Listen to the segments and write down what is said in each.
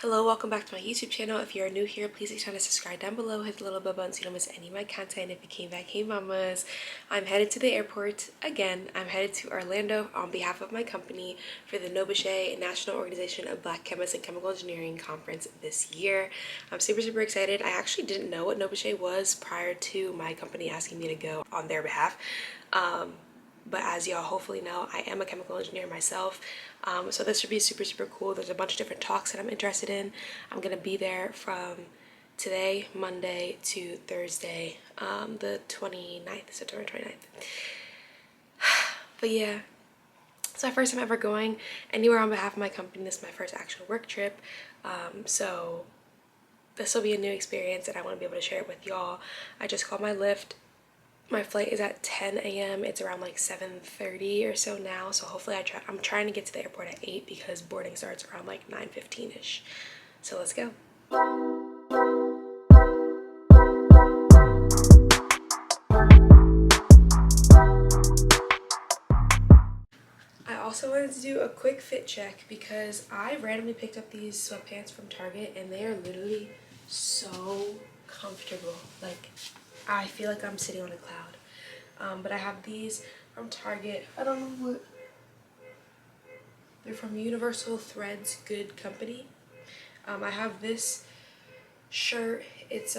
Hello, welcome back to my YouTube channel. If you're new here, please make sure to subscribe down below, hit the little bell button so you don't miss any of my content. If you came back, hey mamas, I'm headed to the airport again. I'm headed to Orlando on behalf of my company for the NOBUCHE National Organization of Black Chemists and Chemical Engineering Conference this year. I'm super excited. I actually didn't know what NOBUCHE was prior to my company asking me to go on their behalf. But as y'all hopefully know, I am a chemical engineer myself. So this should be super cool. There's a bunch of different talks that I'm interested in. I'm gonna be there from today, Monday, to Thursday, the 29th, September 29th. But yeah, it's my first time ever going anywhere on behalf of my company. This is my first actual work trip. So this will be a new experience and I wanna be able to share it with y'all. I just called my Lyft. My flight is at 10 a.m. It's around like 7:30 or so now. So hopefully I'm trying to get to the airport at 8 because boarding starts around like 9:15ish. So let's go. I also wanted to do a quick fit check because I randomly picked up these sweatpants from Target and they are literally so comfortable. Like, I feel like I'm sitting on a cloud. But I have these from Target. I don't know what. They're from Universal Threads Good Company. I have this shirt. It's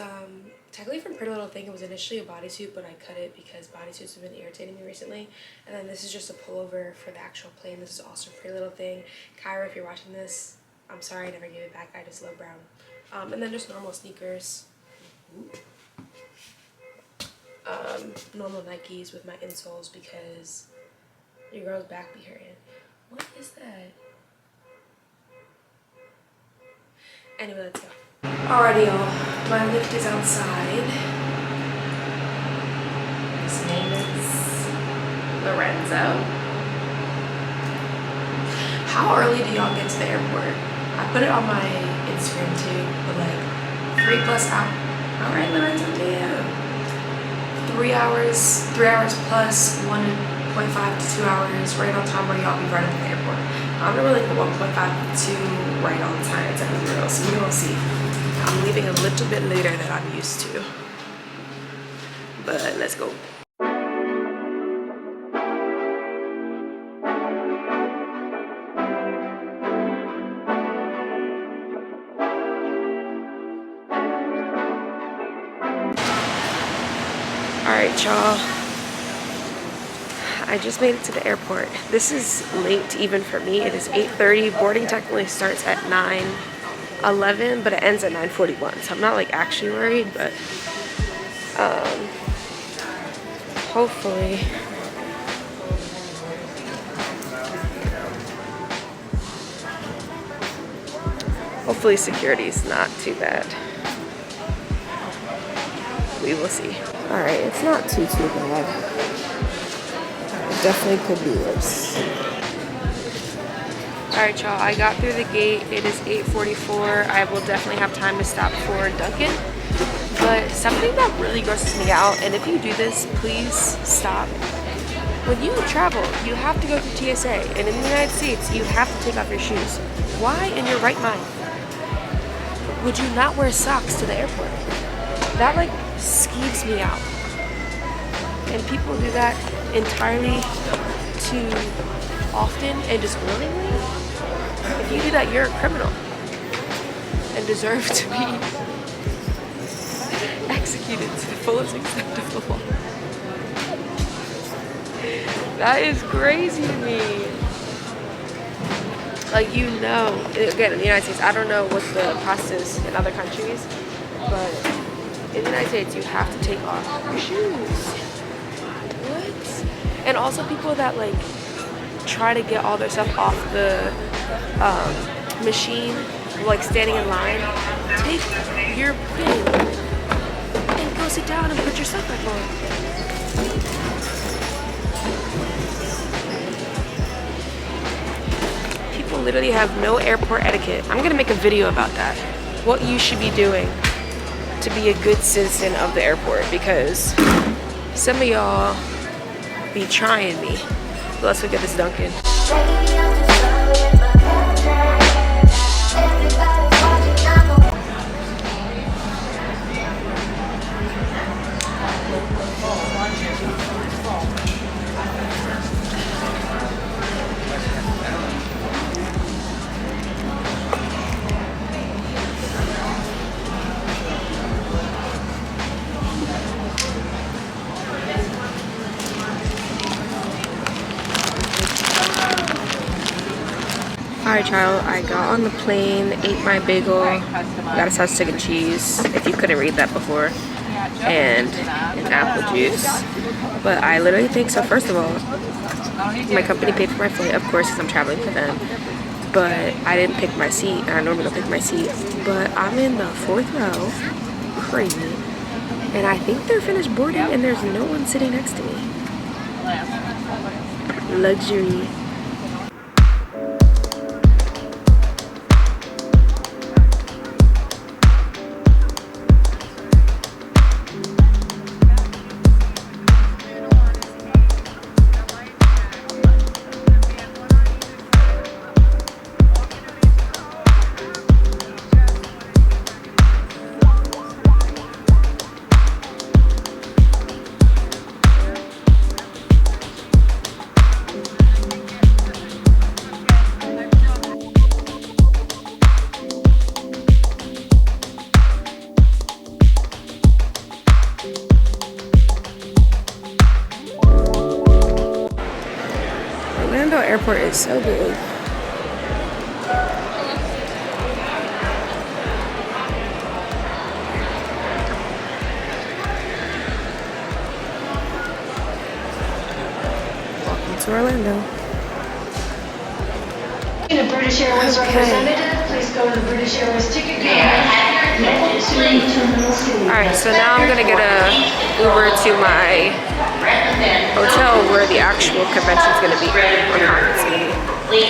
technically from Pretty Little Thing. It was initially a bodysuit, but I cut it because bodysuits have been irritating me recently. And then this is just a pullover for the actual plane. This is also Pretty Little Thing. Kyra, if you're watching this, I'm sorry I never gave it back. I just love brown. And then just normal sneakers. Normal Nikes with my insoles because your girl's back be hurting. What is that? Anyway, let's go. Alrighty, y'all. My Lyft is outside. His name is Lorenzo. How early do y'all get to the airport? I put it on my Instagram too, but like 3+ hours. Alright, Lorenzo, damn. 3 hours plus 1.5 to 2 hours right on time where y'all be right at the airport. I'm gonna like the 1.5 to 2 right on time to be real, so we're gonna see. I'm leaving a little bit later than I'm used to, but let's go. Alright, y'all. I just made it to the airport. This is late even for me. It is 8:30. Boarding technically starts at 9:11, but it ends at 9:41. So I'm not like actually worried, but hopefully security's not too bad. We will see. Alright, it's not too bad. It definitely could be worse. Alright, y'all, I got through the gate. It is 8:44. I will definitely have time to stop for Dunkin'. But something that really grosses me out, and if you do this, please stop. When you travel, you have to go through TSA. And in the United States, you have to take off your shoes. Why in your right mind would you not wear socks to the airport? That like skeeves me out. And people do that entirely too often and just willingly. If you do that, you're a criminal and deserve to be executed to the fullest extent of the law. That is crazy to me. Like, you know, again, in the United States, I don't know what the process is in other countries, but in the United States, you have to take off your shoes. What? And also people that like try to get all their stuff off the machine, like standing in line, take your thing and go sit down and put your stuff back on. People literally have no airport etiquette. I'm gonna make a video about that. What you should be doing to be a good citizen of the airport, because some of y'all be trying me. But let's look at this Dunkin'. Alright, child, I got on the plane, ate my bagel, got a sausage, egg, and cheese, if you couldn't read that before, and an apple juice. But I literally think, so first of all, my company paid for my flight, of course, because I'm traveling for them. But I didn't pick my seat, and I normally don't pick my seat. But I'm in the 4th row, crazy. And I think they're finished boarding, and there's no one sitting next to me. Luxury. Orlando Airport is so big. Welcome to Orlando. A British Airways representative, please go to the British Airways ticket counter. Alright, so now I'm gonna get a Uber to my hotel where the actual convention is gonna be, or conference is gonna be.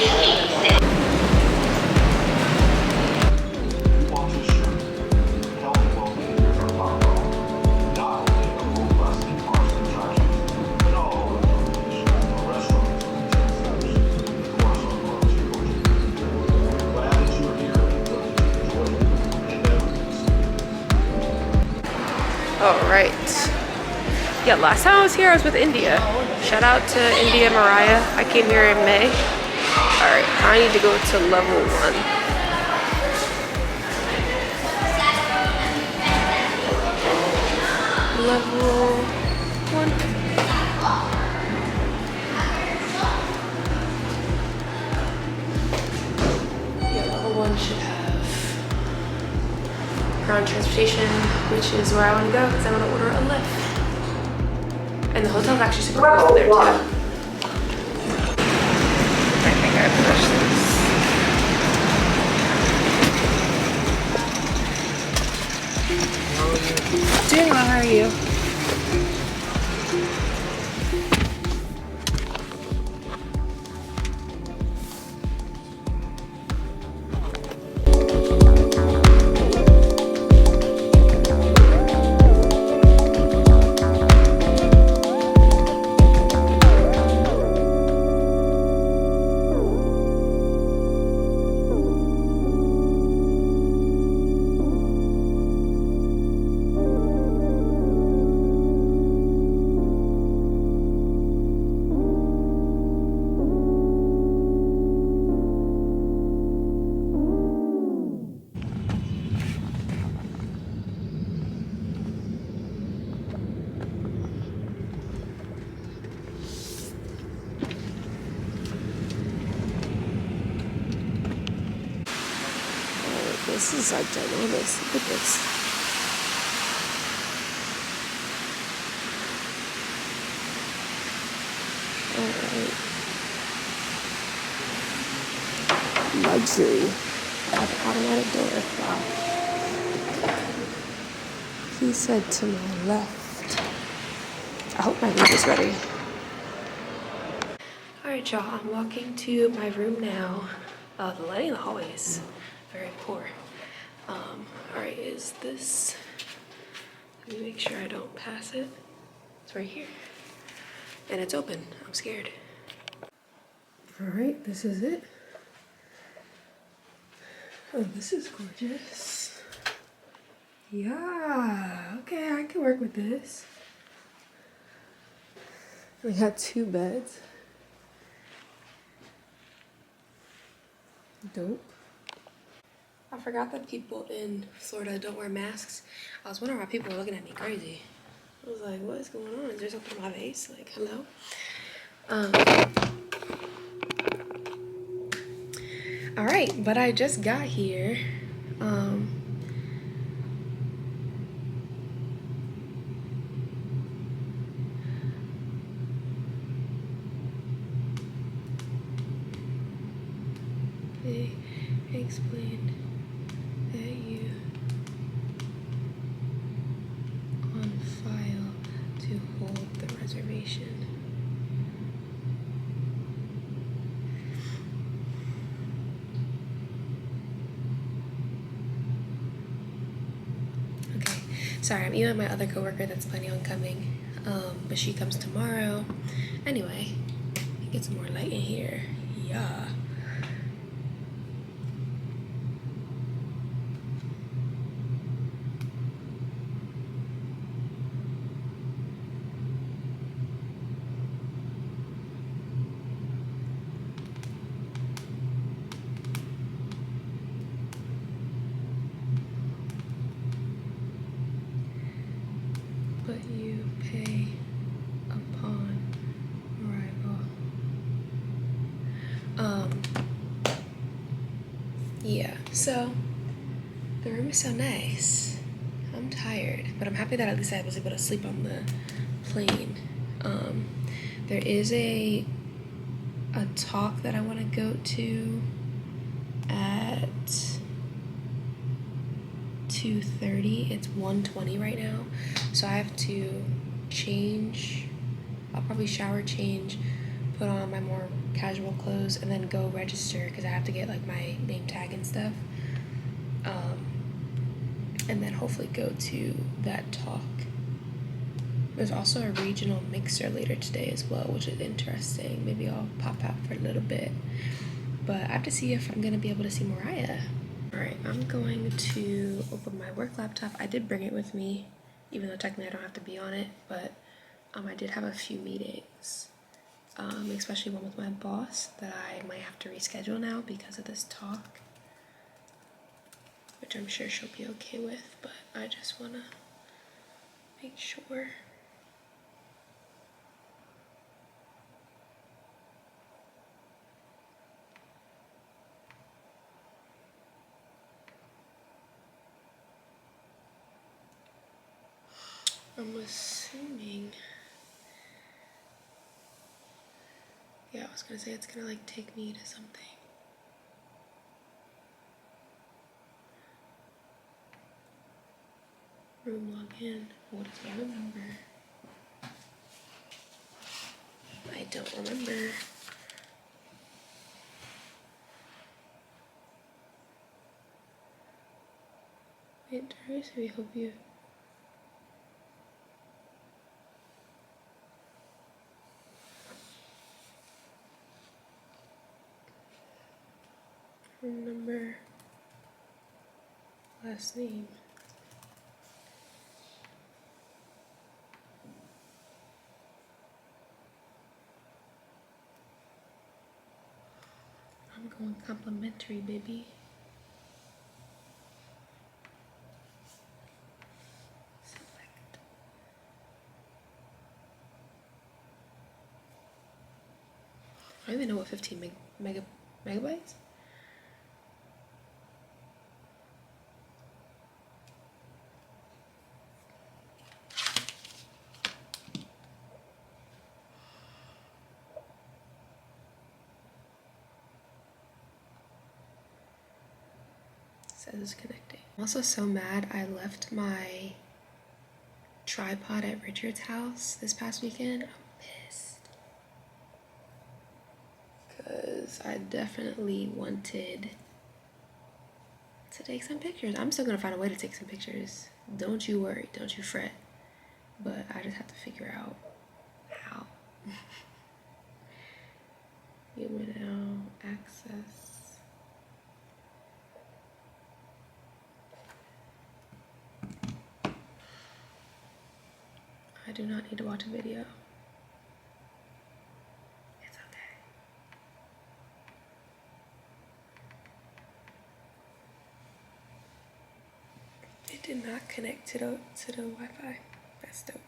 Alright. Yeah, last time I was here, I was with India. Shout out to India Mariah. I came here in May. Alright, I need to go to level 1. Level 1. Yeah, level 1 should have ground transportation, which is where I want to go because I want to order a lift. And the hotel's actually super close to there too. I think I pushed this. Doing well, how are you? This is like ginormous. Look at this. Alright. Luxury. Automatic door. Wow. He said to my left. I hope my room is ready. Alright, y'all. I'm walking to my room now. The lighting in the hallway is very poor. Alright, is this... Let me make sure I don't pass it. It's right here. And it's open. I'm scared. Alright, this is it. Oh, this is gorgeous. Yeah, okay, I can work with this. We got 2 beds. Dope. I forgot that people in Florida don't wear masks. I was wondering why people were looking at me crazy. I was like, what is going on? Is there something on my face? Like, hello? All right, but I just got here. They explained that you on file to hold the reservation. Okay, sorry, I'm emailing my other coworker that's planning on coming, but she comes tomorrow. Anyway, get some more light in here. Yeah. But you pay upon arrival. Yeah, so the room is so nice. I'm tired, but I'm happy that at least I was able to sleep on the plane. There is a talk that I want to go to at 2:30. It's 1:20 right now, so I have to change. I'll probably shower, change, put on my more casual clothes, and then go register because I have to get like my name tag and stuff. And then hopefully go to that talk. There's also a regional mixer later today as well, which is interesting. Maybe I'll pop out for a little bit. But I have to see if I'm gonna be able to see Mariah. All right, I'm going to open my work laptop. I did bring it with me, even though technically I don't have to be on it, but I did have a few meetings, especially one with my boss that I might have to reschedule now because of this talk, which I'm sure she'll be okay with, but I just wanna make sure. I'm assuming, yeah, I was gonna say it's gonna like take me to something. Room login. What do I remember? I don't remember. Wait, Darius, we hope you. Room number. Last name. I'm going complimentary, baby. Select. I don't even know what 15 megabytes? Says it's connecting. I'm also so mad I left my tripod at Richard's house this past weekend. I'm pissed. Because I definitely wanted to take some pictures. I'm still gonna find a way to take some pictures. Don't you worry, don't you fret. But I just have to figure out how. UNL access. I do not need to watch a video. It's okay. It did not connect to the Wi-Fi. That's dope.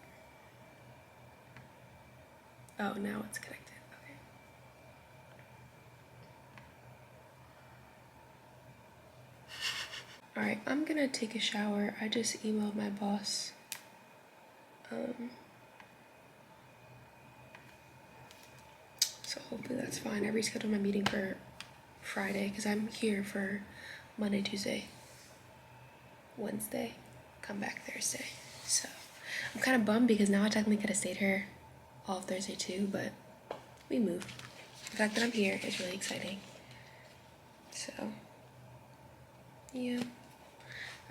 Oh, now it's connected. Okay. All right, I'm gonna take a shower. I just emailed my boss. So hopefully that's fine. I rescheduled my meeting for Friday because I'm here for Monday, Tuesday, Wednesday, come back Thursday. So I'm kind of bummed because now I technically could have stayed here all of Thursday too, but we moved. The fact that I'm here is really exciting. So yeah.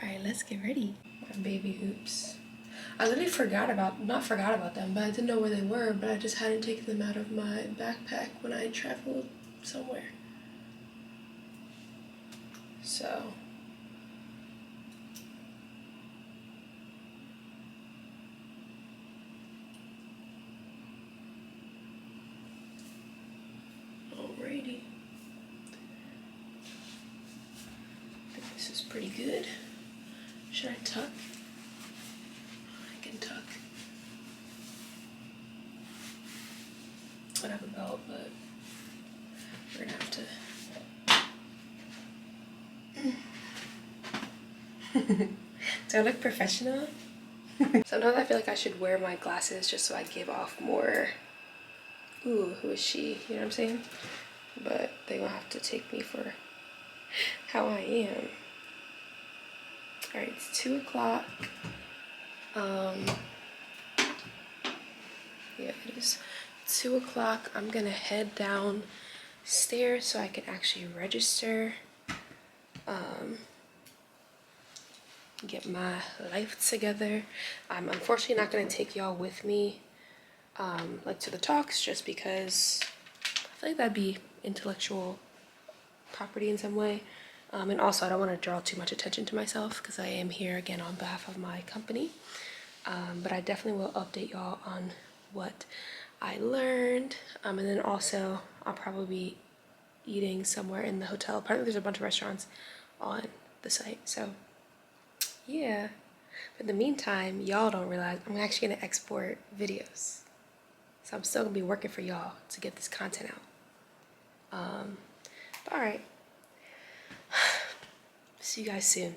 All right, let's get ready. My baby hoops. I literally not forgot about them, but I didn't know where they were, but I just hadn't taken them out of my backpack when I traveled somewhere. So alrighty. I think this is pretty good. Should I tuck? I can tuck. I don't have a belt, but we're gonna have to. Do I look professional? Sometimes I feel like I should wear my glasses just so I give off more, ooh, who is she? You know what I'm saying? But they gonna have to take me for how I am. All right, it's 2 o'clock. Yeah, it is 2 o'clock. I'm gonna head downstairs so I can actually register. Get my life together. I'm unfortunately not gonna take y'all with me, like to the talks, just because I feel like that'd be intellectual property in some way. And also I don't want to draw too much attention to myself because I am here again on behalf of my company. But I definitely will update y'all on what I learned. And then also I'll probably be eating somewhere in the hotel. Apparently there's a bunch of restaurants on the site. So yeah. But in the meantime, y'all don't realize I'm actually gonna export videos. So I'm still gonna be working for y'all to get this content out. But all right. See you guys soon.